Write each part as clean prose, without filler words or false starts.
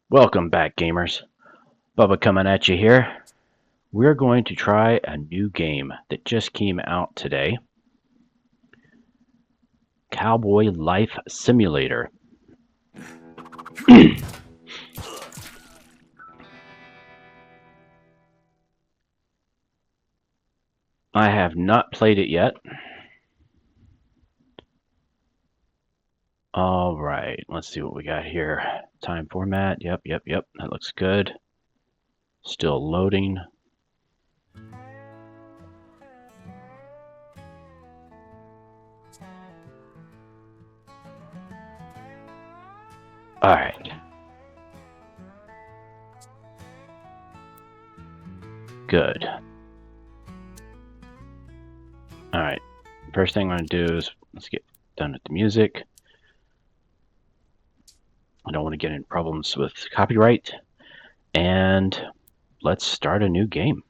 Welcome back, gamers. Bubba coming at you here. We're going to try a new game that just came out today. Cowboy Life Simulator. I have not played it yet. Alright, let's see what we got here. Time format, yep, that looks good. Still loading. Alright. Good. Alright, first thing I'm going to do is let's get done with the music. I don't want to get in problems with copyright. And let's start a new game.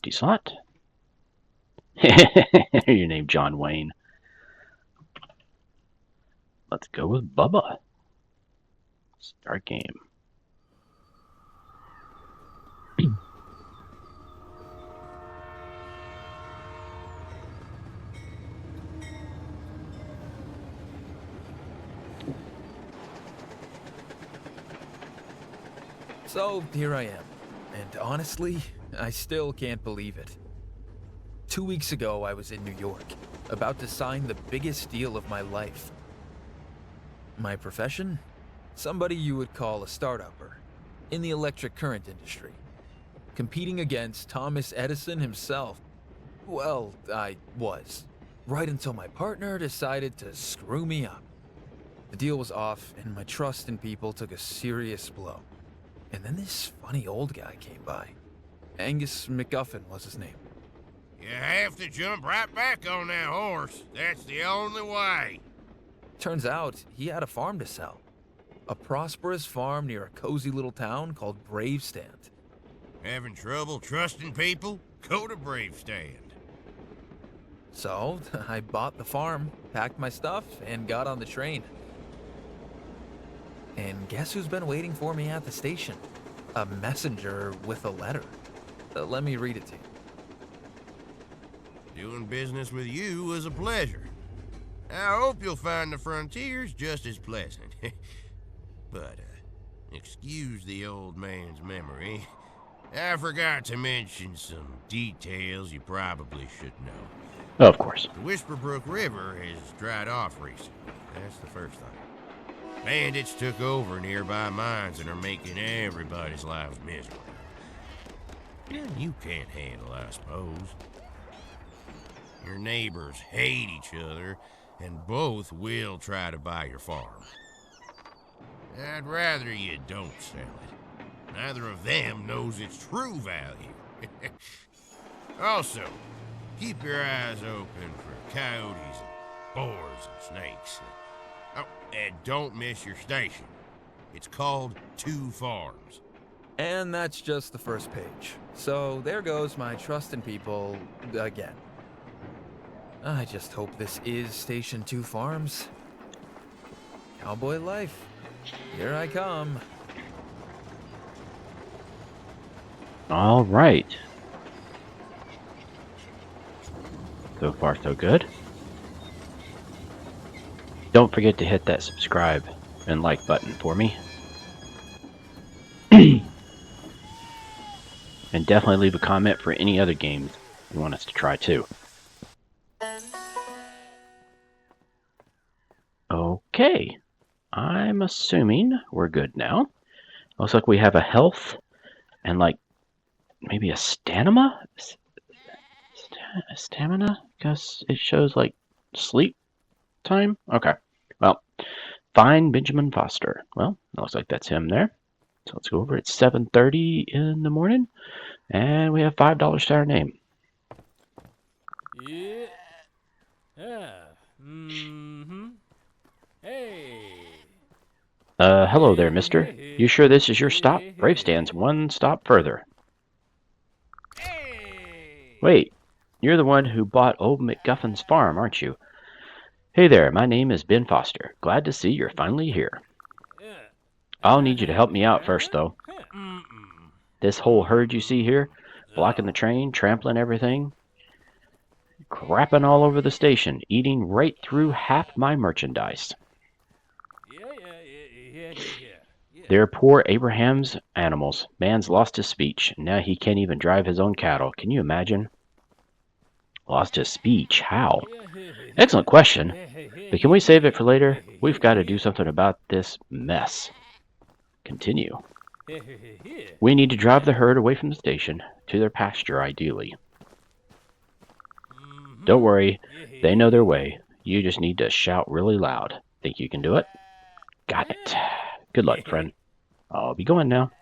D-slot. Your name, John Wayne. Let's go with Bubba. Start game. So here I am, and honestly, I still can't believe it. 2 weeks ago, I was in New York, about to sign the biggest deal of my life. My profession? Somebody you would call a start-upper, in the electric current industry. Competing against Thomas Edison himself. Well, I was. Right until my partner decided to screw me up. The deal was off, and my trust in people took a serious blow. And then this funny old guy came by. Angus McGuffin was his name. You have to jump right back on that horse. That's the only way. Turns out, he had a farm to sell. A prosperous farm near a cozy little town called Bravestand. Having trouble trusting people? Go to Bravestand. So, I bought the farm, packed my stuff, and got on the train. And guess who's been waiting for me at the station? A messenger with a letter. Let me read it to you. Doing business with you was a pleasure. I hope you'll find the frontiers just as pleasant. But, excuse the old man's memory. I forgot to mention some details you probably should know. Oh, of course. The Whisperbrook River has dried off recently. That's the first thing. Bandits took over nearby mines and are making everybody's lives miserable. You can't handle, I suppose. Your neighbors hate each other, and both will try to buy your farm. I'd rather you don't sell it. Neither of them knows its true value. Also, keep your eyes open for coyotes and boars and snakes. Oh, and don't miss your station. It's called Two Farms. And that's just the first page. So there goes my trust in people again. I just hope this is Station 2 Farms. Cowboy life. Here I come. All right. So far, so good. Don't forget to hit that subscribe and like button for me. And definitely leave a comment for any other games you want us to try too. Okay. I'm assuming we're good now. Looks like we have a health and like maybe a stamina? Stamina? Because it shows like sleep time? Okay. Well, find Benjamin Foster. Well, it looks like that's him there. So let's go over. It's 7:30 in the morning, and we have $5 to our name. Yeah. Hey. Hello there, mister. You sure this is your stop? Bravestand's one stop further. Hey. Wait, you're the one who bought old McGuffin's farm, aren't you? Hey there, my name is Ben Foster. Glad to see you're finally here. I'll need you to help me out first, though. This whole herd you see here, blocking the train, trampling everything, crapping all over the station, eating right through half my merchandise. They're poor Abraham's animals. Man's lost his speech, and now he can't even drive his own cattle. Can you imagine? Lost his speech? How? Excellent question. But can we save it for later? We've got to do something about this mess. Continue. We need to drive the herd away from the station, to their pasture, ideally. Don't worry, they know their way. You just need to shout really loud. Think you can do it? Got it. Good luck, friend. I'll be going now.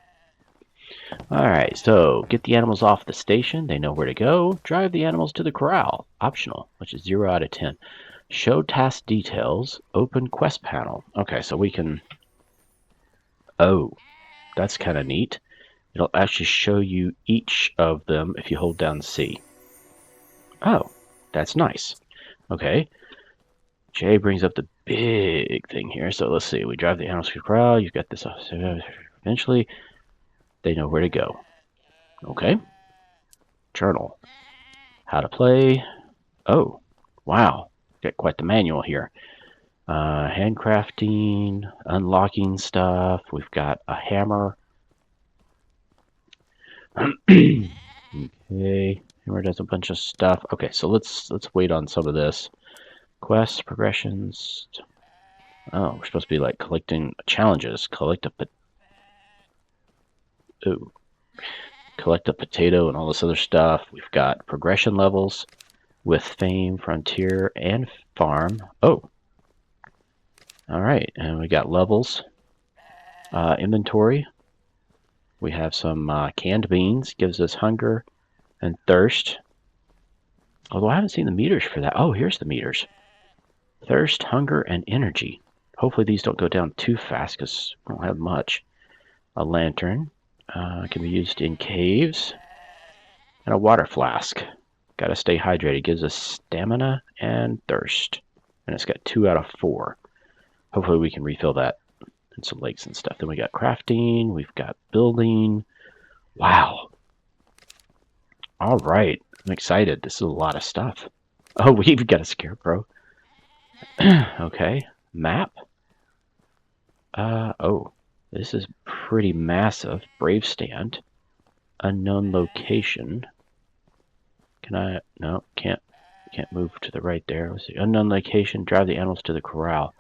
Alright, so get the animals off the station. They know where to go. Drive the animals to the corral. Optional, which is 0 out of 10. Show task details. Open quest panel. Okay, so we can... Oh, that's kind of neat. It'll actually show you each of them if you hold down C. Oh, that's nice. Okay. Jay brings up the big thing here. So let's see. We drive the animals to the corral. You've got this. Eventually, they know where to go. Okay. Journal. How to play. Oh, wow. Got quite the manual here. Handcrafting, unlocking stuff. We've got a hammer. Okay. Hammer does a bunch of stuff. Okay, so let's wait on some of this. Quests, progressions. Oh, we're supposed to be like collecting challenges. Collect a potato and all this other stuff. We've got progression levels with fame, frontier, and farm. Oh. Alright, and we got levels. Inventory. We have some canned beans. Gives us hunger and thirst. Although I haven't seen the meters for that. Oh, here's the meters. Thirst, hunger, and energy. Hopefully these don't go down too fast because we don't have much. A lantern. Can be used in caves. And a water flask. Gotta stay hydrated. Gives us stamina and thirst. And it's got 2 out of 4. Hopefully we can refill that in some lakes and stuff. Then we got crafting. We've got building. Wow. All right. I'm excited. This is a lot of stuff. Oh, we've got a scarecrow. Okay. Map. Oh. This is pretty massive. Brave stand. Unknown location. Can I? No, can't move to the right there. Let's see. Unknown location. Drive the animals to the corral.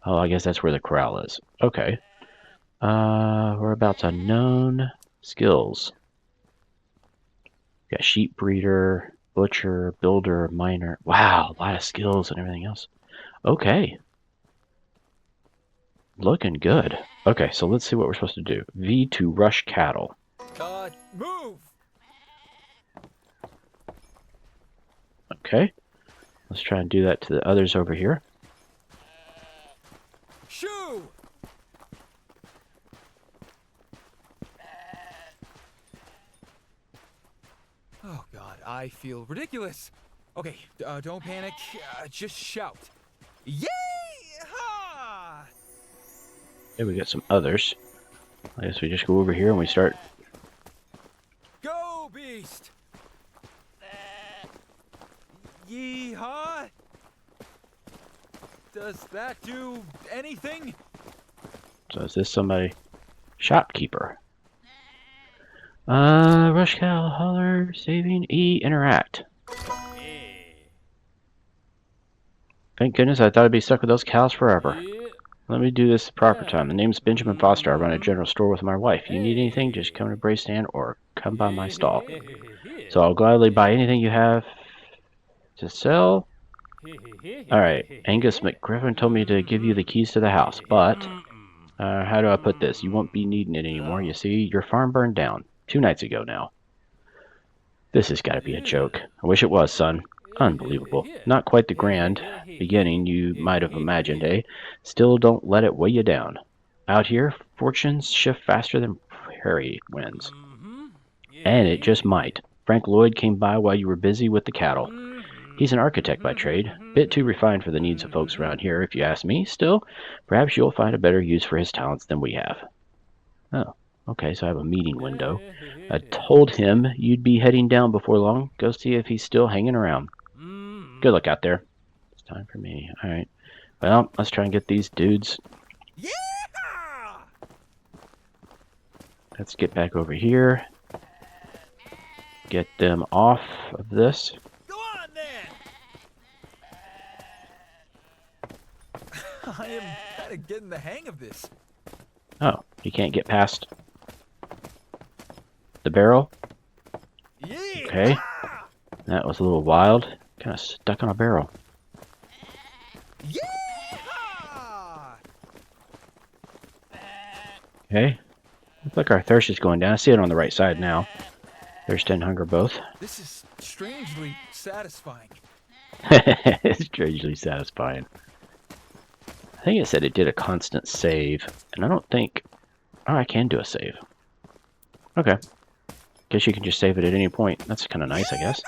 Oh, I guess that's where the corral is. Okay. Whereabouts unknown. Skills. Got sheep breeder, butcher, builder, miner. Wow, a lot of skills and everything else. Okay. Looking good. Okay, so let's see what we're supposed to do. V to rush cattle. Move! Okay. Let's try and do that to the others over here. Shoo! Oh god, I feel ridiculous. Okay, don't panic. Just shout. Yay! Ha! Okay, we got some others. I guess we just go over here and we start. Go, beast! Yee-haw! Does that do anything? So is this somebody? Shopkeeper. Rush cattle, holler, saving, E, interact. Thank goodness, I thought I'd be stuck with those cows forever. Let me do this the proper time. The name's Benjamin Foster. I run a general store with my wife. You need anything, just come to Brave Stand or come by my stall. So I'll gladly buy anything you have to sell. Alright, Angus McGriffin told me to give you the keys to the house, but how do I put this? You won't be needing it anymore. You see, your farm burned down 2 nights ago now. This has got to be a joke. I wish it was, son. Unbelievable. Not quite the grand beginning you might have imagined, eh? Still, don't let it weigh you down. Out here, fortunes shift faster than prairie winds. And it just might. Frank Lloyd came by while you were busy with the cattle. He's an architect by trade, bit too refined for the needs of folks around here, if you ask me. Still, perhaps you'll find a better use for his talents than we have. Oh, okay, so I have a meeting window. I told him you'd be heading down before long. Go see if he's still hanging around. Good luck out there. It's time for me. All right. Well, let's try and get these dudes. Yeah! Let's get back over here. Get them off of this. Go on then! I am kind of getting the hang of this. Oh, you can't get past the barrel? Yeah! Okay. That was a little wild. Kind of stuck on a barrel. Yeah! Okay. Looks like our thirst is going down. I see it on the right side now. Thirst and hunger both. This is strangely satisfying. It's strangely satisfying. I think it said it did a constant save, and I don't think... Oh, I can do a save. Okay. Guess you can just save it at any point. That's kind of nice, I guess.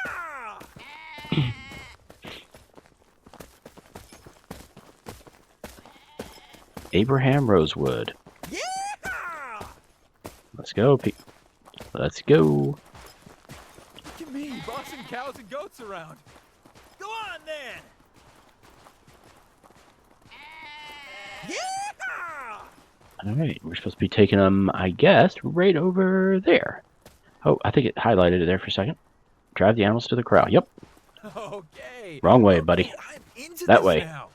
Abraham Rosewood. Yeah! Let's go, let's go. Look at me, bossing cows and goats around. Go on then! Yeah! Alright, we're supposed to be taking them, I guess, right over there. Oh, I think it highlighted it there for a second. Drive the animals to the corral. Yep. Okay. Wrong way, buddy. I'm into That this way. now.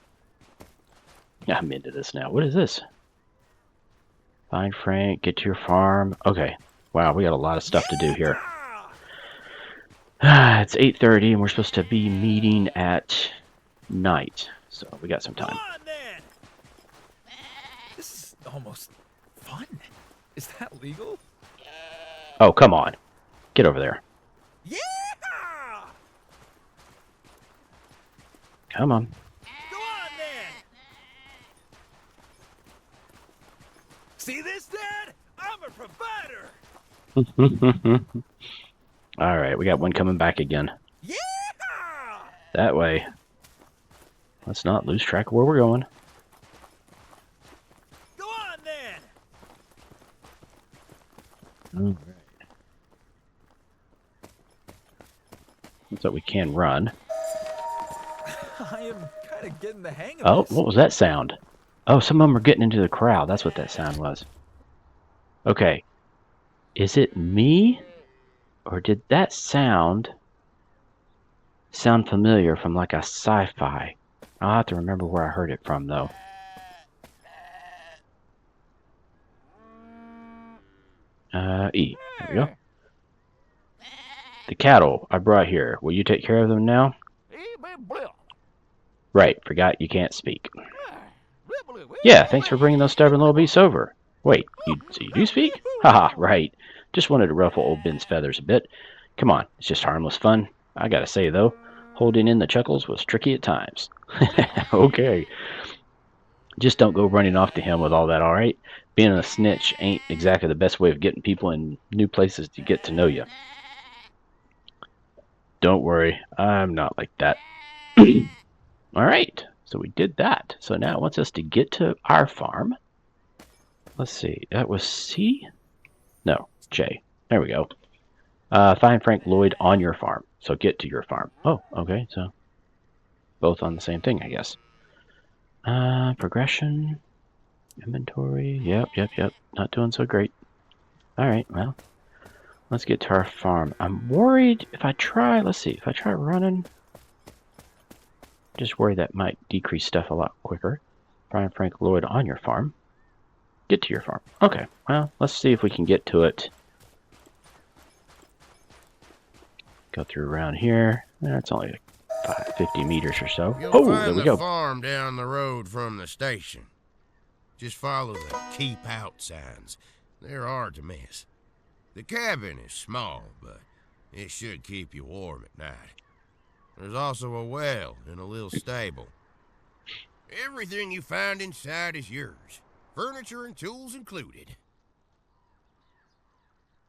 Yeah, I'm into this now. What is this? Find Frank, get to your farm. Okay. Wow, we got a lot of stuff to do here. It's 8:30 and we're supposed to be meeting at night. So we got some Go time. on then! This is almost fun. Is that legal? Oh, come on. Get over there. Yeah! Come on. Go on then! See this, Dad? I'm a provider! Alright, we got one coming back again. Yeah! That way. Let's not lose track of where we're going. Go on then! Alright. Looks like we can run. I am kind of getting the hang of Oh, this. what was that sound? Oh, some of them are getting into the crowd. That's what that sound was. Okay. Is it me? Or did that sound familiar from like a sci-fi? I'll have to remember where I heard it from, though. E. There we go. The cattle I brought here. Will you take care of them now? Right, forgot you can't speak. Yeah, thanks for bringing those stubborn little beasts over. Wait, so you do speak? Haha, right. Just wanted to ruffle old Ben's feathers a bit. Come on, it's just harmless fun. I gotta say, though, holding in the chuckles was tricky at times. Okay. Just don't go running off to him with all that, alright? Being a snitch ain't exactly the best way of getting people in new places to get to know you. Don't worry, I'm not like that. Alright, so we did that. So now it wants us to get to our farm. Let's see, that was C? No, J. There we go. Find Frank Lloyd on your farm. So get to your farm. Oh, okay, so both on the same thing, I guess. Progression, inventory, yep. Not doing so great. Alright, well, let's get to our farm. I'm worried if I try, let's see, if I try running, just worry that might decrease stuff a lot quicker. Find Frank Lloyd on your farm. Get to your farm. Okay, well, let's see if we can get to it. Go through around here. It's only like 50 meters or so. You'll Oh, there find we the go. farm down the road from the station. Just follow the keep out signs. They're hard to miss. The cabin is small, but it should keep you warm at night. There's also a well and a little stable. Everything you find inside is yours. Furniture and tools included.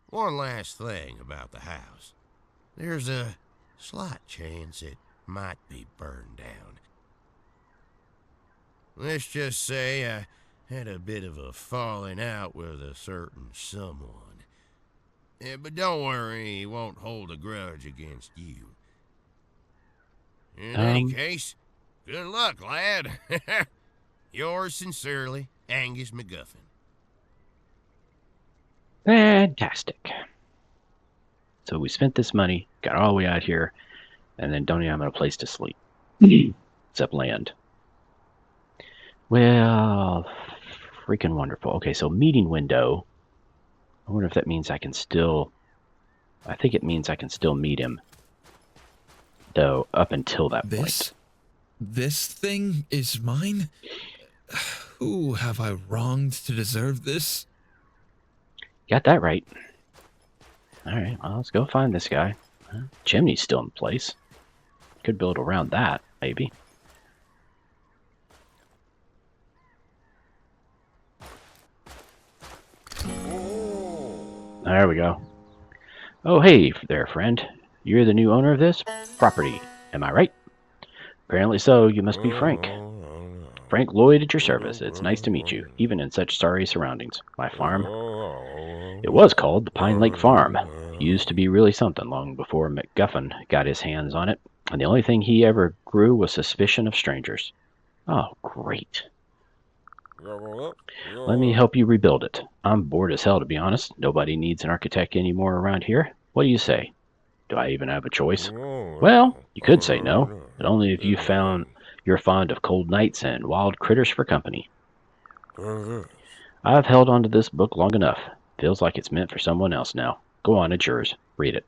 One last thing about the house. There's a slight chance it might be burned down. Let's just say I had a bit of a falling out with a certain someone. But don't worry, he won't hold a grudge against you. In any case, good luck, lad. Yours sincerely, Angus McGuffin. Fantastic. So we spent this money, got all the way out here, and then don't even have a place to sleep. Except land. Well, freaking wonderful. Okay, so meeting window. I wonder if that means I can still... I think it means I can still meet him, though, up until that point. This thing is mine? Who have I wronged to deserve this? Got that right. Alright, well, let's go find this guy. Chimney's still in place. Could build around that, maybe. There we go. Oh, hey there, friend. You're the new owner of this property, am I right? Apparently so. You must be Frank. Frank Lloyd at your service. It's nice to meet you, even in such sorry surroundings. My farm, it was called the Pine Lake Farm. Used to be really something long before McGuffin got his hands on it, and the only thing he ever grew was suspicion of strangers. Oh, great. Let me help you rebuild it. I'm bored as hell, to be honest. Nobody needs an architect anymore around here. What do you say? Do I even have a choice? Well, you could say no, but only if you're fond of cold nights and wild critters for company. I've held on to this book long enough. Feels like it's meant for someone else now. Go on, it's yours. Read it.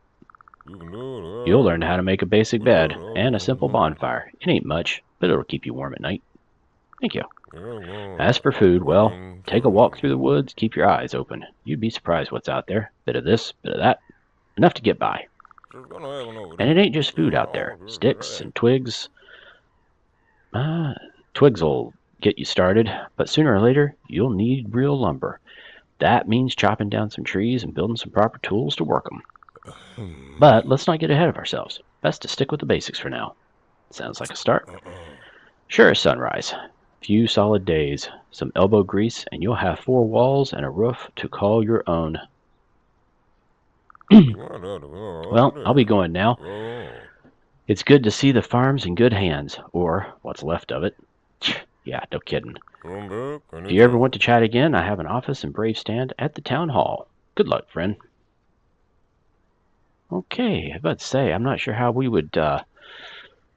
You'll learn how to make a basic bed and a simple bonfire. It ain't much, but it'll keep you warm at night. Thank you. As for food, well, take a walk through the woods, keep your eyes open. You'd be surprised what's out there. Bit of this, bit of that. Enough to get by. And it ain't just food out there. Sticks and twigs. Twigs will get you started, but sooner or later, you'll need real lumber. That means chopping down some trees and building some proper tools to work them. But let's not get ahead of ourselves. Best to stick with the basics for now. Sounds like a start. Sure as sunrise. Few solid days, some elbow grease, and you'll have 4 walls and a roof to call your own. Well, I'll be going now. It's good to see the farms in good hands, or what's left of it. Yeah, no kidding. If you ever want to chat again, I have an office and brave stand at the town hall. Good luck, friend. Okay, I was about to say, I'm not sure how we would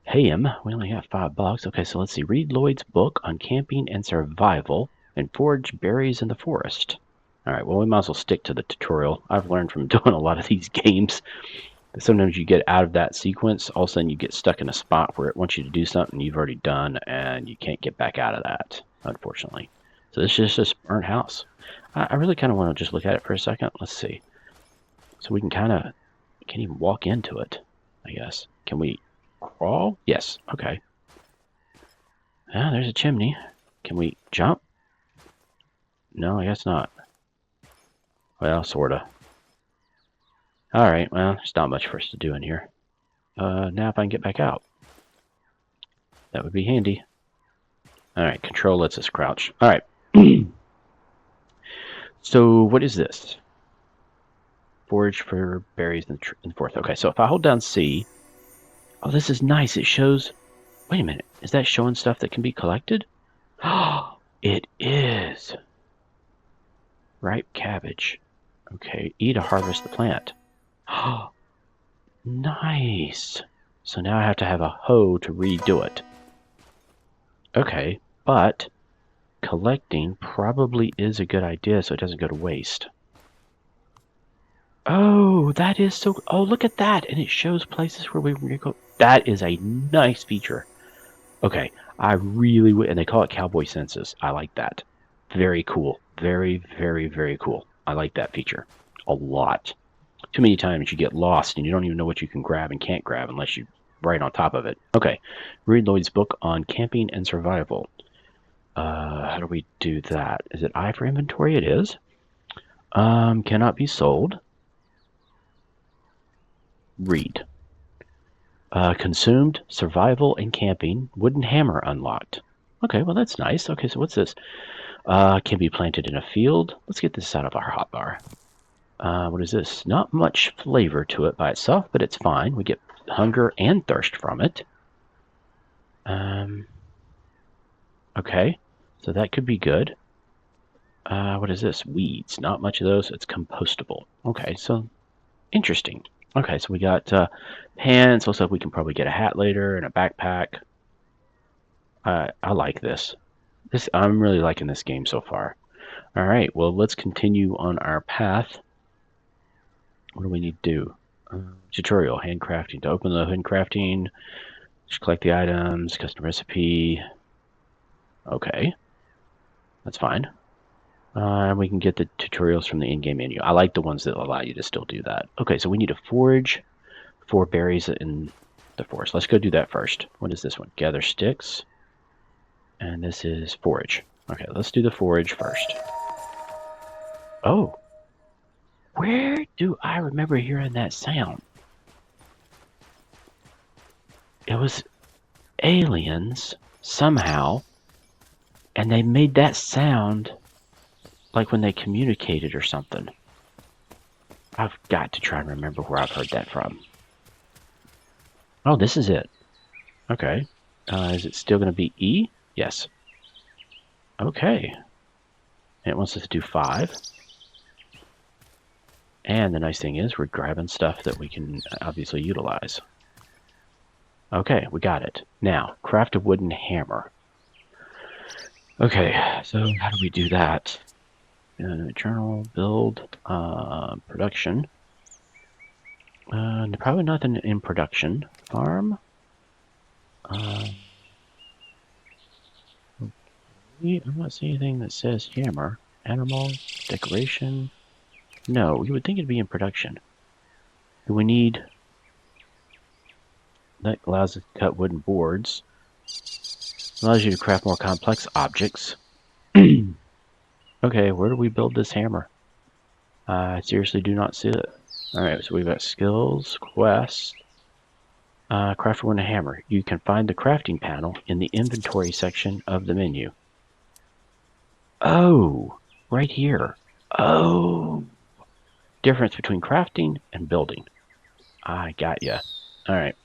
pay him. We only have $5. Okay, so let's see. Read Lloyd's book on camping and survival and forage berries in the forest. Alright, well, we might as well stick to the tutorial. I've learned from doing a lot of these games that sometimes you get out of that sequence, all of a sudden you get stuck in a spot where it wants you to do something you've already done, and you can't get back out of that, unfortunately. So this is just a burnt house. I really kind of want to just look at it for a second. Let's see. So we can can't even walk into it, I guess. Can we crawl? Yes, okay. Ah, there's a chimney. Can we jump? No, I guess not. Well, sorta. Alright, well, there's not much for us to do in here. Now if I can get back out. That would be handy. Alright, control lets us crouch. Alright. So, what is this? Forage for berries in the forest. Okay, so if I hold down C... Oh, this is nice. It shows... Wait a minute. Is that showing stuff that can be collected? Oh, it is. Ripe cabbage. Okay, eat or harvest the plant. Oh, nice. So now I have to have a hoe to redo it. Okay, but collecting probably is a good idea so it doesn't go to waste. Oh, that is so... Oh, look at that. And it shows places where we can go. That is a nice feature. Okay, I really would... And they call it Cowboy Census. I like that. Very cool. Very, very, very cool. I like that feature a lot. Too many times you get lost and you don't even know what you can grab and can't grab unless you're right on top of it. Okay, read Lloyd's book on camping and survival. How do we do that? Is it I for inventory? It is. Cannot be sold. Read. Consumed, survival, and camping. Wooden hammer unlocked. Okay, well that's nice. Okay, so what's this? Can be planted in a field. Let's get this out of our hotbar. What is this? Not much flavor to it by itself, but it's fine. We get hunger and thirst from it. Okay, so that could be good. What is this? Weeds. Not much of those. It's compostable. Okay, so interesting. Okay, so we got pants. Looks like we can probably get a hat later and a backpack. I like this. I'm really liking this game so far. All right, well, let's continue on our path. What do we need to do? Tutorial, handcrafting. To open the handcrafting, just collect the items, custom recipe. Okay, that's fine. We can get the tutorials from the in-game menu. I like the ones that allow you to still do that. Okay, so we need to forage 4 berries in the forest. Let's go do that first. What is this one? Gather sticks. And this is forage. Okay, let's do the forage first. Oh. Where do I remember hearing that sound? It was aliens, somehow, and they made that sound like when they communicated or something. I've got to try and remember where I've heard that from. Oh, this is it. Okay. Is it still going to be E? Yes. Okay. It wants us to do 5. And the nice thing is we're grabbing stuff that we can obviously utilize. Okay, we got it. Now, craft a wooden hammer. Okay, so how do we do that? Journal, build, production. Probably nothing in production. Farm. I'm not seeing anything that says hammer. Animal, decoration. No, you would think it'd be in production. Do we need... That allows us to cut wooden boards. Allows you to craft more complex objects. Okay, where do we build this hammer? I seriously do not see it. Alright, so we've got skills, quests, craft wooden hammer. You can find the crafting panel in the inventory section of the menu. Oh, right here. Oh, difference between crafting and building. I got ya. Alright.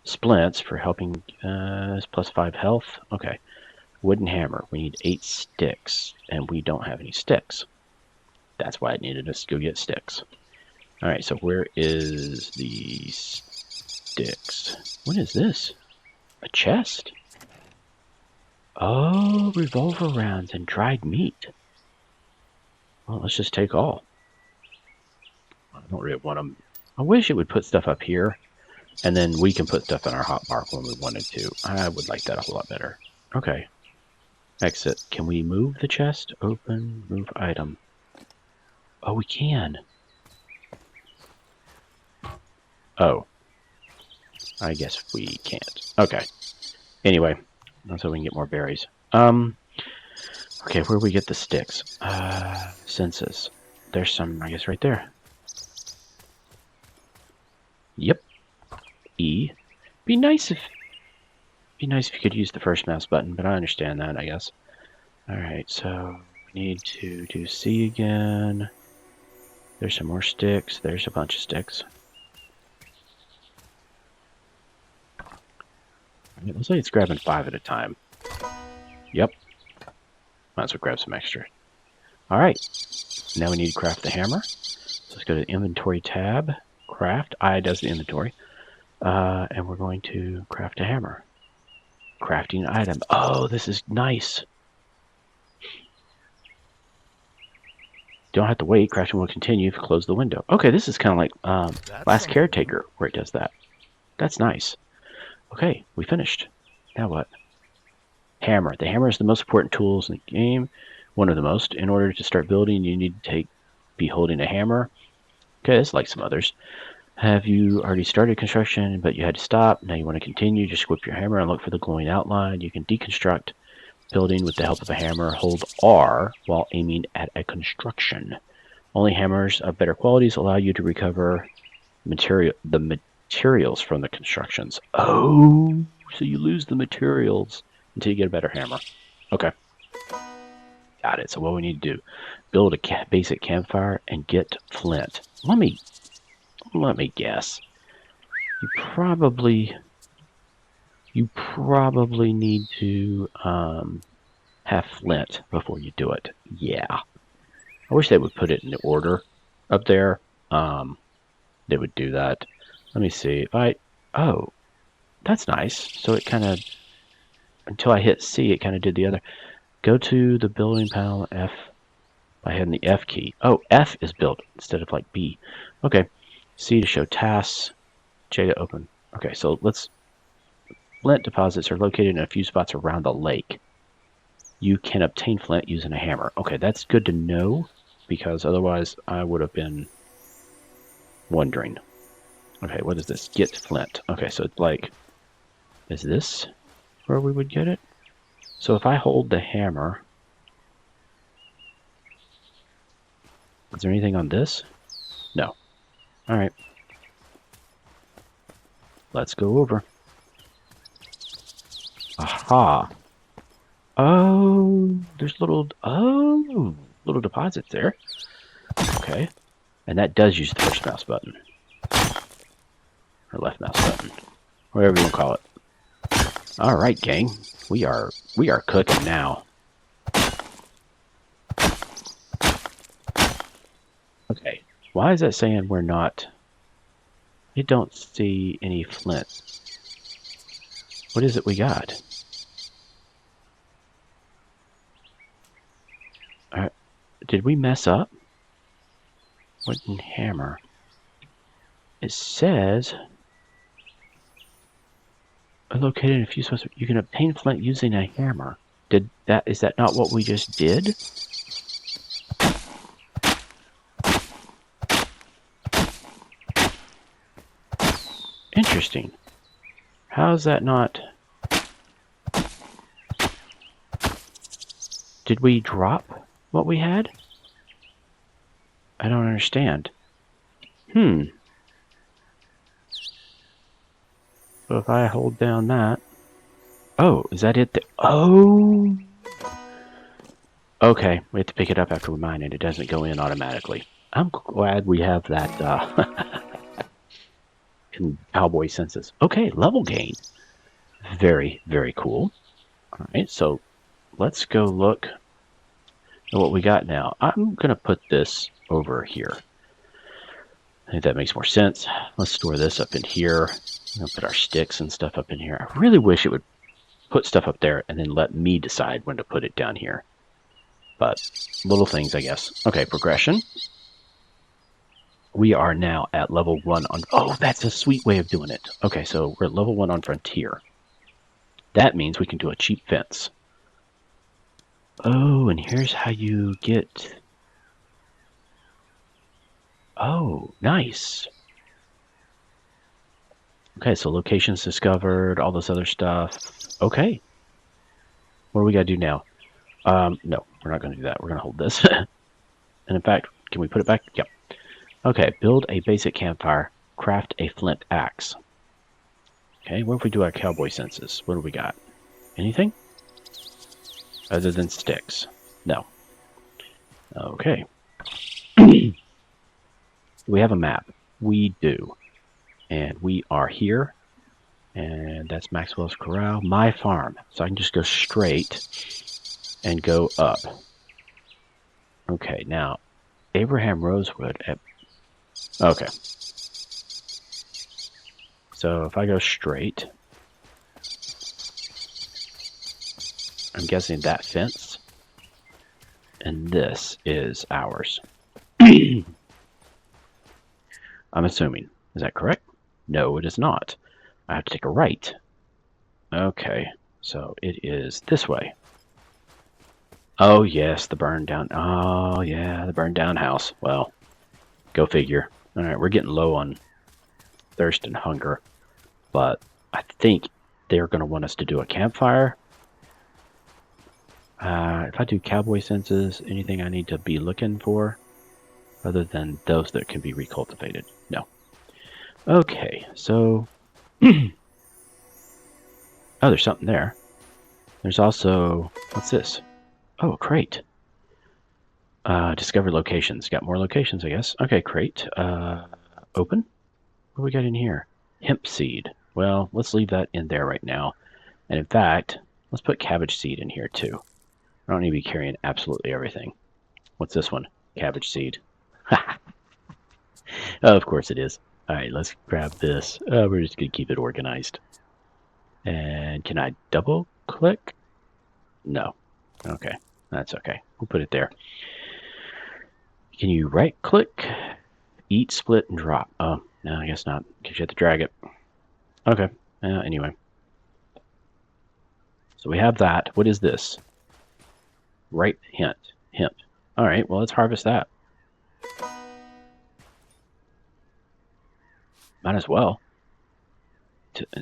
Splints for helping plus 5 health. Okay. Wooden hammer. We need 8 sticks, and we don't have any sticks. That's why I needed us to go get sticks. Alright, so where is the sticks? What is this? A chest? Oh, revolver rounds and dried meat. Well, let's just take all. I don't really want them. I wish it would put stuff up here, and then we can put stuff in our hotbar when we wanted to. I would like that a whole lot better. Okay. Exit. Can we move the chest? Open. Move item. Oh, we can. Oh. I guess we can't. Okay. Anyway. So we can get more berries. Okay, where do we get the sticks? Census. There's some, I guess, right there. Yep. E. Be nice if you could use the first mouse button, but I understand that, I guess. Alright, so we need to do C again. There's some more sticks. There's a bunch of sticks. It looks like it's grabbing 5 at a time. Yep. Might as well grab some extra. Alright. Now we need to craft the hammer. So let's go to the inventory tab. Craft. I does the inventory. And we're going to craft a hammer. Crafting item. Oh, this is nice. Don't have to wait. Crafting will continue if you close the window. Okay, this is kind of like Last Caretaker, where it does that. That's nice. Okay, we finished. Now what? Hammer. The hammer is the most important tools in the game. One of the most. In order to start building, you need to be holding a hammer. Okay, it's like some others. Have you already started construction, but you had to stop? Now you want to continue? Just whip your hammer and look for the glowing outline. You can deconstruct building with the help of a hammer. Hold R while aiming at a construction. Only hammers of better qualities allow you to recover the materials from the constructions. Oh, so you lose the materials until you get a better hammer. Okay. Got it. So what we need to do, build a basic campfire and get flint. Let me guess. You probably need to have flint before you do it. Yeah. I wish they would put it in order up there. They would do that. Let me see. Oh, that's nice. So it kind of, until I hit C, it kind of did the other. Go to the building panel F by hitting the F key. Oh, F is built instead of like B. Okay. C to show tasks. J to open. Okay, so flint deposits are located in a few spots around the lake. You can obtain flint using a hammer. Okay, that's good to know, because otherwise I would have been wondering. Okay, what is this? Get flint. Okay, so it's like, is this where we would get it? So if I hold the hammer, is there anything on this? No. Alright. Let's go over. Aha. Oh, there's little deposits there. Okay. And that does use the first mouse button. Or left mouse button. Whatever you want to call it. Alright, gang. We are cooking now. Okay. Why is that saying we're not? I don't see any flint. What is it we got? Did we mess up? Wooden hammer. It says located in a few spots. You can obtain flint using a hammer. Is that not what we just did? Interesting. How is that not? Did we drop what we had? I don't understand. So if I hold down that... Oh, is that it? Oh! Okay, we have to pick it up after we mine it. It doesn't go in automatically. I'm glad we have that in Cowboy Senses. Okay, level gain. Very, very cool. Alright, so let's go look at what we got now. I'm going to put this over here. I think that makes more sense. Let's store this up in here. We'll put our sticks and stuff up in here. I really wish it would put stuff up there and then let me decide when to put it down here. But little things, I guess. Okay, progression. We are now at level 1 on... Oh, that's a sweet way of doing it. Okay, so we're at level 1 on Frontier. That means we can do a cheap fence. Oh, and here's how you get... Oh, nice. Okay, so locations discovered, all this other stuff. Okay. What do we got to do now? No, we're not going to do that. We're going to hold this. And in fact, can we put it back? Yep. Okay, build a basic campfire. Craft a flint axe. Okay, what if we do our cowboy senses? What do we got? Anything? Other than sticks? No. Okay. We have a map. We do. And we are here. And that's Maxwell's Corral. My farm. So I can just go straight and go up. Okay, now, Abraham Rosewood at... Okay. So if I go straight, I'm guessing that fence, and this is ours. I'm assuming. Is that correct? No, it is not. I have to take a right. Okay, so it is this way. Oh, yes, the burned down. Oh, yeah, the burned down house. Well, go figure. All right, we're getting low on thirst and hunger, but I think they're going to want us to do a campfire. If I do cowboy senses, anything I need to be looking for other than those that can be recultivated? No. Okay, so oh, there's something there. There's also what's this? Oh, a crate. Discover locations. Got more locations, I guess. Okay, crate. Open. What do we got in here? Hemp seed. Well, let's leave that in there right now. And in fact, let's put cabbage seed in here too. I don't need to be carrying absolutely everything. What's this one? Cabbage seed. Oh, of course it is. All right, let's grab this. We're just going to keep it organized. And can I double click? No. Okay, that's okay. We'll put it there. Can you right click? Eat, split, and drop. Oh, no, I guess not, because you have to drag it. Okay, anyway. So we have that. What is this? Ripe hemp. All right, well, let's harvest that. Might as well.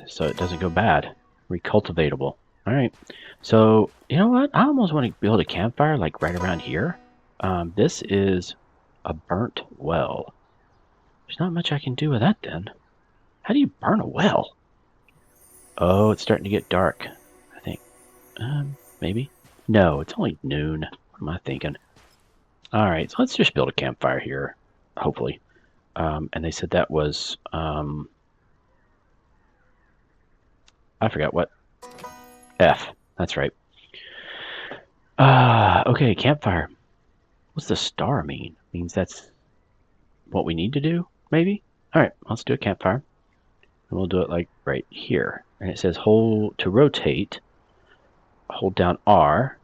So it doesn't go bad. Recultivatable. All right. So, you know what? I almost want to build a campfire like right around here. This is a burnt well. There's not much I can do with that then. How do you burn a well? Oh, it's starting to get dark, I think. Maybe? No, it's only noon. What am I thinking? All right, so let's just build a campfire here, hopefully. And they said that was, I forgot what. F. That's right. Okay, campfire. What's the star mean? Means that's what we need to do, maybe? All right, let's do a campfire. And we'll do it like right here. And it says hold to rotate. Hold down R.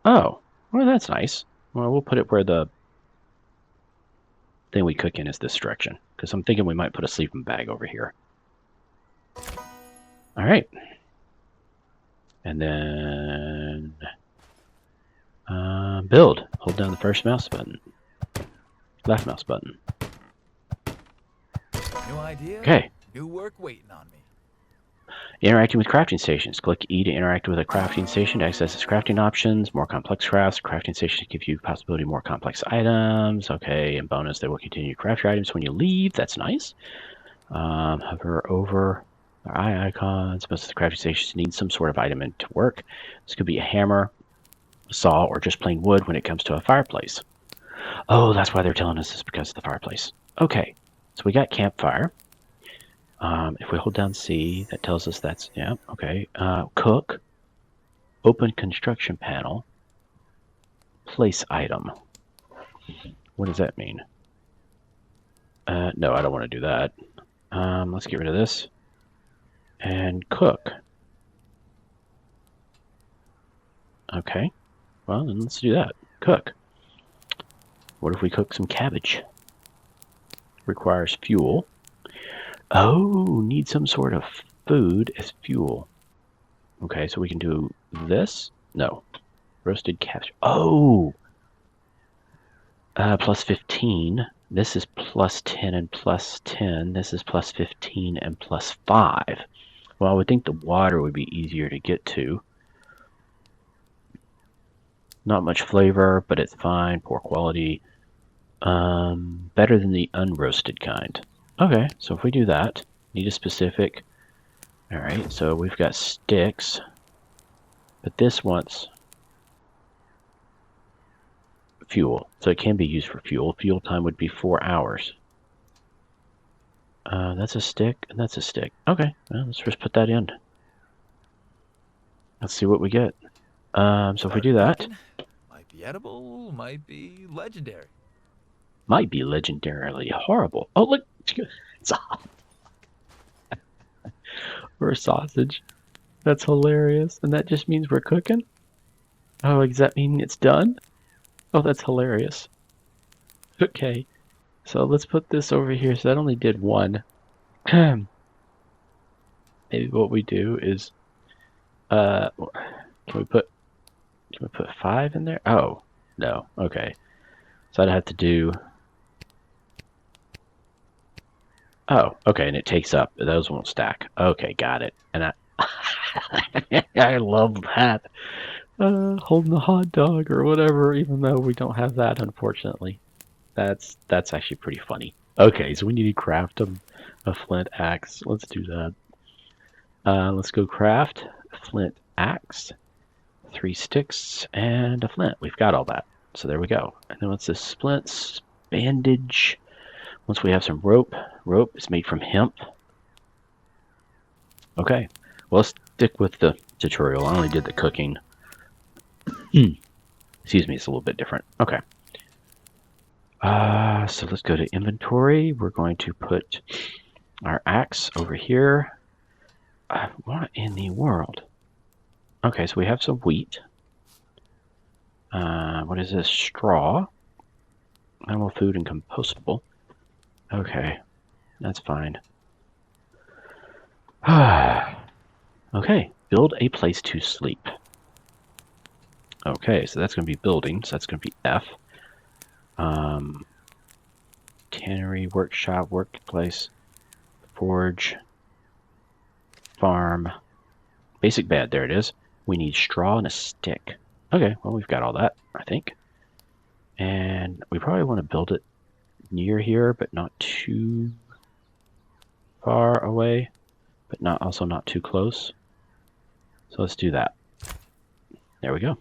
Oh, well, that's nice. Well, we'll put it where the thing we cook in is this direction. Because I'm thinking we might put a sleeping bag over here. All right. And then build. Hold down the first mouse button. Left mouse button. New idea? Okay. New work waiting on me. Interacting with crafting stations. Click E to interact with a crafting station to access its crafting options. More complex crafts. Crafting stations give you possibility of more complex items. Okay, and bonus, they will continue to craft your items when you leave. That's nice. Hover over our eye icons. Most of the crafting stations need some sort of item to work. This could be a hammer, a saw, or just plain wood when it comes to a fireplace. Oh, that's why they're telling us this, because of the fireplace. Okay, so we got campfire. If we hold down C, that tells us that's, yeah, okay. Cook, open construction panel, place item. What does that mean? No, I don't want to do that. Let's get rid of this. And cook. Okay, well, then let's do that. Cook. What if we cook some cabbage? Requires fuel. Oh, need some sort of food as fuel. Okay, so we can do this. No. Roasted cabbage. Oh! Plus 15. This is plus 10 and plus 10. This is plus 15 and plus 5. Well, I would think the water would be easier to get to. Not much flavor, but it's fine. Poor quality. Better than the unroasted kind. Okay, so if we do that, need a specific. Alright, so we've got sticks, but this wants fuel, so it can be used for fuel. Fuel time would be 4 hours. That's a stick, and that's a stick. Okay, well, let's just put that in. Let's see what we get. So if we do that, Might be edible, might be legendary. might be legendarily horrible. Oh, look, it's off. Or a sausage. That's hilarious. And that just means we're cooking? Oh, does that mean it's done? Oh, that's hilarious. Okay, so let's put this over here. So that only did one. Maybe what we do is, can we put 5 in there? Oh, no. Okay, so I'd have to do. Oh, okay, and it takes up. Those won't stack. Okay, got it. And I, I love that. Holding the hot dog or whatever, even though we don't have that, unfortunately. That's actually pretty funny. Okay, so we need to craft a flint axe. Let's do that. Let's go craft a flint axe, 3 sticks, and a flint. We've got all that. So there we go. And then what's this? Splints, bandage. Once we have some rope. Rope is made from hemp. Okay. Well, let's stick with the tutorial. I only did the cooking. Excuse me, it's a little bit different. Okay. So let's go to inventory. We're going to put our axe over here. What in the world? Okay, so we have some wheat. What is this? Straw. Animal food and compostable. Okay, that's fine. Okay, build a place to sleep. Okay, so that's going to be building, so that's going to be F. Tannery, workshop, workplace, forge, farm, basic bed, there it is. We need straw and a stick. Okay, well, we've got all that, I think. And we probably want to build it near here, but not too far away, but also not too close. So let's do that. There we go.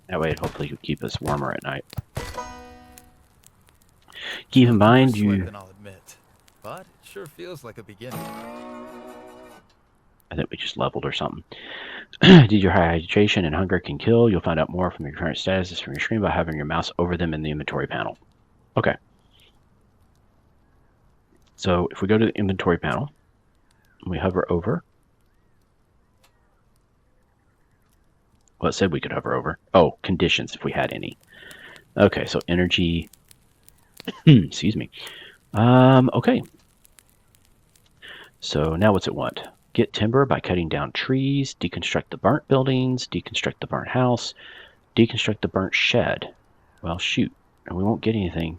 That way it hopefully will keep us warmer at night. Keep in mind I'll admit, but it sure feels like a beginning. I think we just leveled or something. Did your hydration and hunger can kill? You'll find out more from your current statuses from your screen by having your mouse over them in the inventory panel. Okay. So if we go to the inventory panel, and we hover over. Well, it said we could hover over. Oh, conditions if we had any. Okay, so energy. Excuse me. Okay. So now what's it want? Get timber by cutting down trees, deconstruct the burnt buildings, deconstruct the burnt house, deconstruct the burnt shed. Well, shoot. And we won't get anything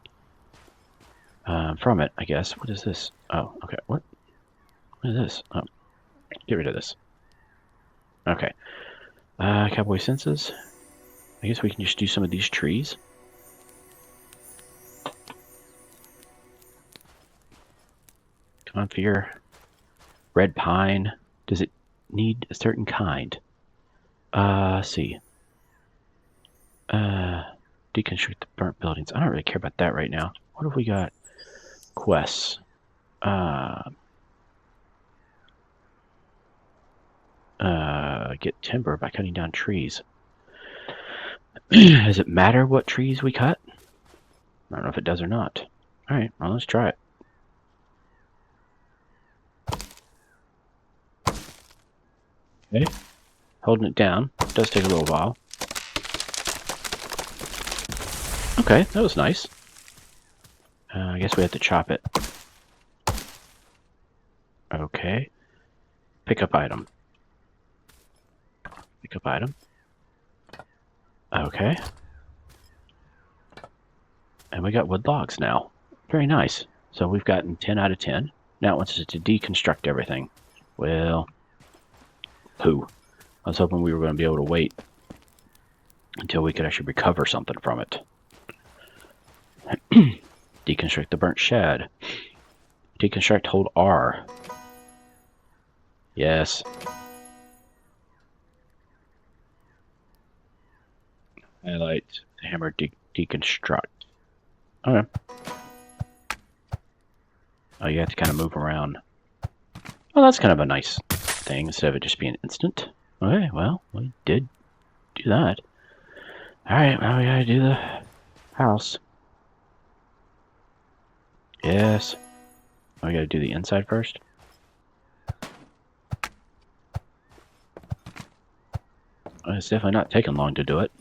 from it, I guess. What is this? Oh, okay. What is this? Oh, get rid of this. Okay. Cowboy senses. I guess we can just do some of these trees. Come on, fear. Red pine. Does it need a certain kind? Let's see. Deconstruct the burnt buildings. I don't really care about that right now. What have we got? Quests. Get timber by cutting down trees. Does it matter what trees we cut? I don't know if it does or not. Alright, well, let's try it. Okay. Holding it down. It does take a little while. Okay, that was nice. I guess we have to chop it. Okay. Pick up item. Pick up item. Okay. And we got wood logs now. Very nice. So we've gotten 10 out of 10. Now it wants us to deconstruct everything. Well, poo. I was hoping we were going to be able to wait until we could actually recover something from it. Deconstruct the burnt shed. Deconstruct, hold R. Yes. Highlight, hammer, deconstruct. Okay. Oh, you have to kind of move around. Well, that's kind of a nice thing instead of it just being instant. Okay, well, we did do that. Alright, now we gotta do the house. Yes. Oh, we gotta do the inside first. Well, it's definitely not taking long to do it.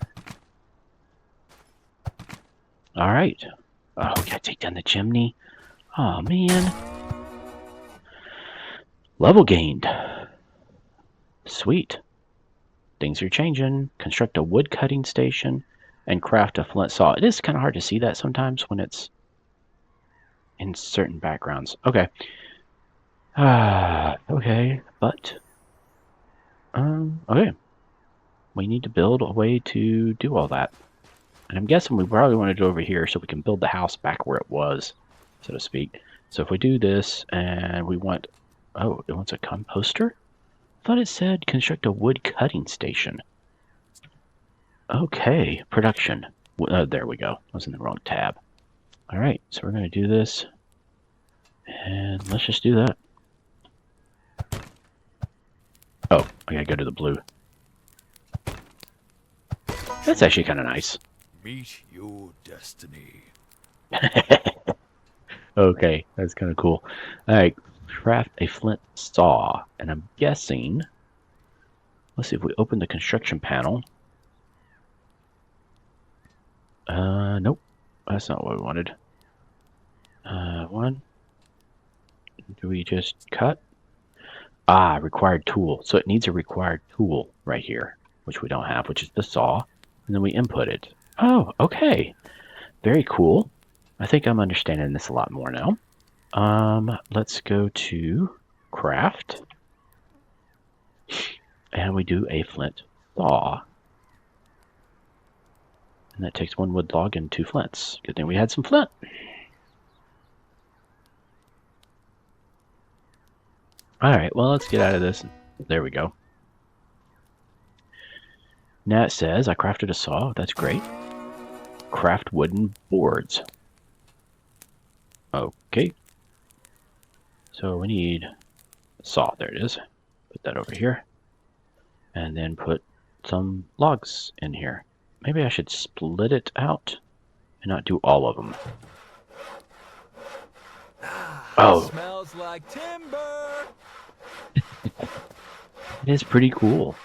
Alright. Oh, we gotta take down the chimney. Oh, man. Level gained. Sweet. Things are changing. Construct a wood cutting station and craft a flint saw. It is kind of hard to see that sometimes when it's in certain backgrounds. Okay. Okay, but okay. We need to build a way to do all that. And I'm guessing we probably want to do over here so we can build the house back where it was, so to speak. So if we do this and we want... Oh, it wants a composter? I thought it said construct a wood cutting station. Okay, production. There we go. I was in the wrong tab. Alright, so we're going to do this. And let's just do that. Oh, I gotta go to the blue. That's actually kind of nice. Meet your destiny. Okay, that's kind of cool. Alright, craft a flint saw. And I'm guessing... Let's see if we open the construction panel. Nope. That's not what we wanted. One. Do we just cut? Ah, required tool. So it needs a required tool right here, which we don't have, which is the saw. And then we input it. Oh, okay. Very cool. I think I'm understanding this a lot more now. Let's go to craft. And we do a flint saw. And that takes 1 wood log and 2 flints. Good thing we had some flint. Alright, well, let's get out of this. There we go. Now it says I crafted a saw. That's great. Craft wooden boards. Okay. So we need a saw. There it is. Put that over here. And then put some logs in here. Maybe I should split it out and not do all of them. Oh. Smells like timber. It is pretty cool.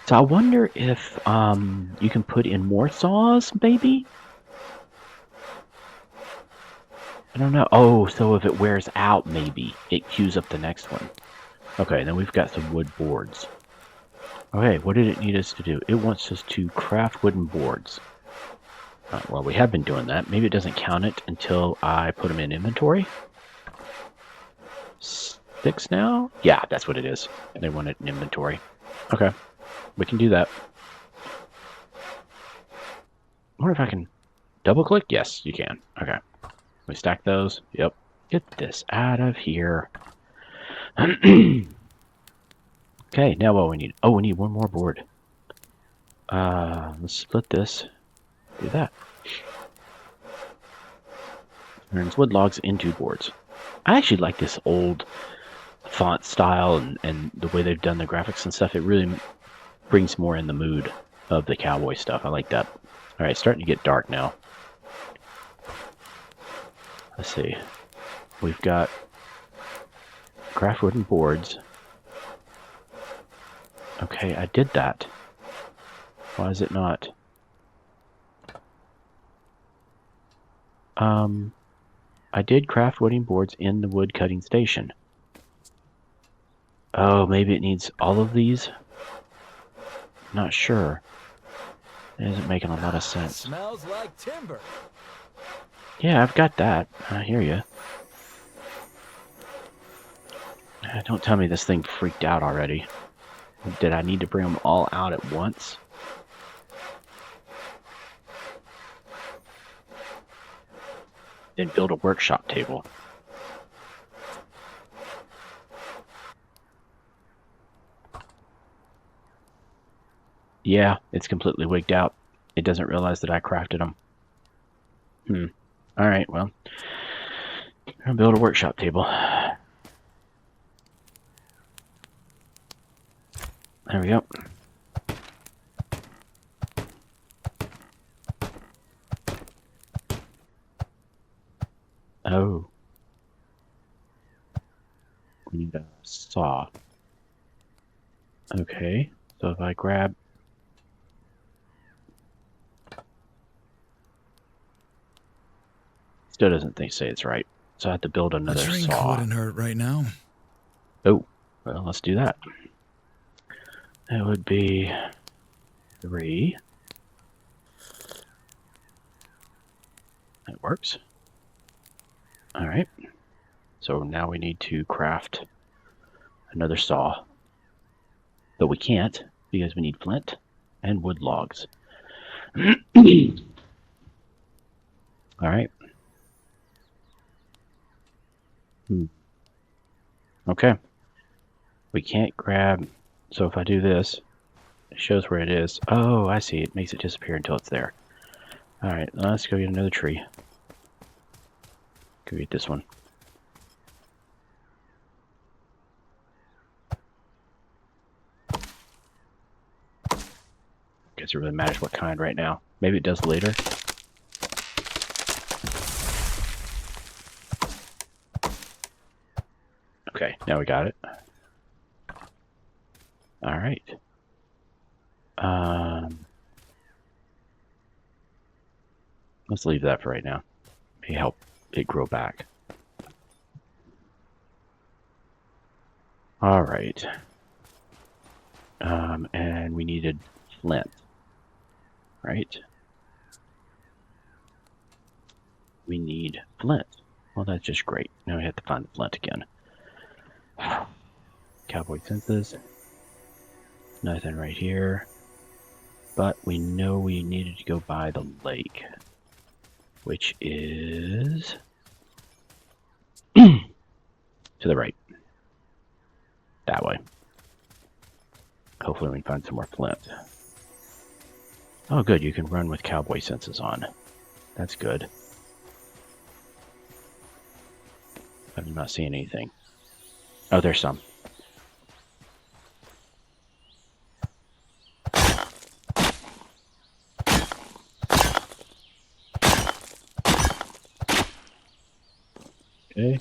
So I wonder if you can put in more saws, maybe? I don't know. Oh, so if it wears out, maybe it queues up the next one. Okay, then we've got some wood boards. Okay, what did it need us to do? It wants us to craft wooden boards. Well, we have been doing that. Maybe it doesn't count it until I put them in inventory. 6 now? Yeah, that's what it is. They want it in inventory. Okay, we can do that. I wonder if I can double click? Yes, you can. Okay. We stack those. Yep. Get this out of here. Okay, now what we need? Oh, we need 1 more board. Let's split this. Do that. Turns wood logs into boards. I actually like this old font style and the way they've done the graphics and stuff. It really brings more in the mood of the cowboy stuff. I like that. All right, starting to get dark now. Let's see. We've got craft wooden boards. Okay, I did that. Why is it not? I did craft wooden boards in the wood cutting station. Oh, maybe it needs all of these? Not sure. It isn't making a lot of sense. Smells like timber. Yeah, I've got that. I hear you. Don't tell me this thing freaked out already. Did I need to bring them all out at once? Then build a workshop table. Yeah, it's completely wigged out. It doesn't realize that I crafted them. Alright, well. I'll build a workshop table. There we go. Oh. We need a saw. Okay, so if I grab... Still doesn't say it's right. So I have to build another The drink saw. wouldn't hurt right now. Oh, well, let's do that. That would be 3. That works. Alright. So now we need to craft another saw. But we can't because we need flint and wood logs. All right. Okay. We can't grab. So if I do this, it shows where it is. Oh, I see. It makes it disappear until it's there. All right. Let's go get another tree. Go get this one. Guess it really matters what kind right now. Maybe it does later. Okay, now we got it. All right. Let's leave that for right now. May help it grow back. All right. And we needed flint, right? We need flint. Well, that's just great. Now we have to find the flint again. Cowboy senses. Nothing right here. But we know we needed to go by the lake, which is to the right. That way. Hopefully we can find some more flint. Oh, good. You can run with cowboy senses on. That's good. I'm not seeing anything. Oh, there's some. Okay.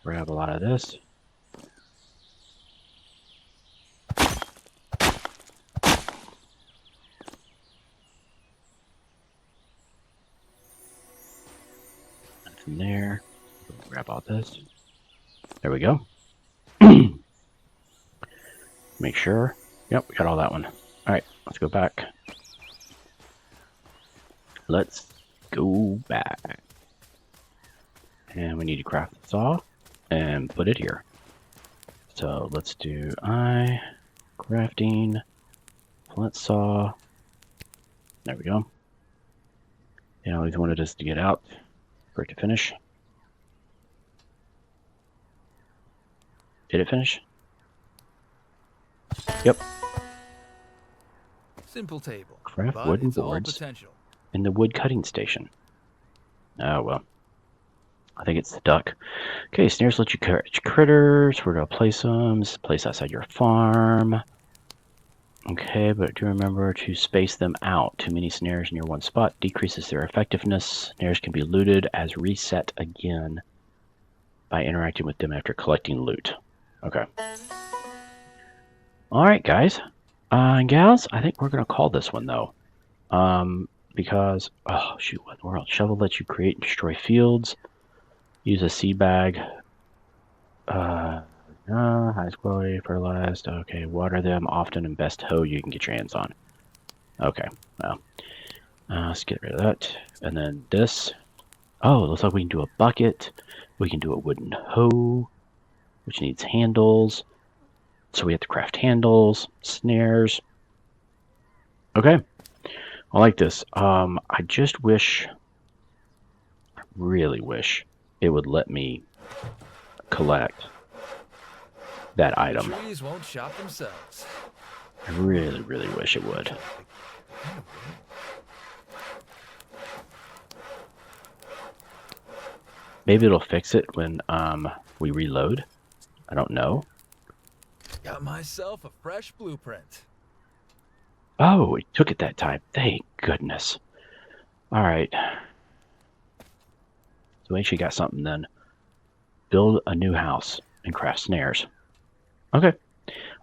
Grab a lot of this. Nothing there. Grab all this. There we go. Make sure. Yep, we got all that one. Alright, let's go back. Let's go back. And we need to craft the saw and put it here. So let's do crafting, flint saw. There we go. He always wanted us to get out for it to finish. Did it finish? Yep. Simple table. Craft but wooden it's all boards potential. in the wood cutting station. Oh, well. I think it's the duck. Okay, snares let you catch critters. Where do I place them? Place outside your farm. Okay, but do remember to space them out. Too many snares near one spot decreases their effectiveness. Snares can be looted as reset again by interacting with them after collecting loot. Okay. Alright, guys. And gals, I think we're going to call this one, though. Because, oh, shoot, what in the world? Shovel lets you create and destroy fields. Use a seed bag. Highest quality, fertilized. Okay, water them often and best hoe you can get your hands on. Okay, well. Let's get rid of that. And then this. Oh, looks like we can do a bucket. We can do a wooden hoe, which needs handles. So we have to craft handles, snares. Okay. I like this. I just wish, I really wish it would let me collect that item. The trees won't shop themselves. I really, really wish it would. Maybe it'll fix it when we reload. I don't know. Got myself a fresh blueprint. Oh, it took it that time. Thank goodness. Alright. So we actually got something then. Build a new house and craft snares. Okay.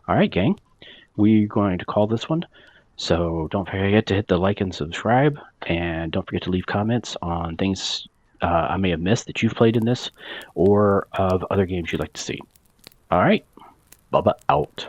Alright, gang. We're going to call this one. So don't forget to hit the like and subscribe. And don't forget to leave comments on things I may have missed that you've played in this, or of other games you'd like to see. Alright. Bubba out.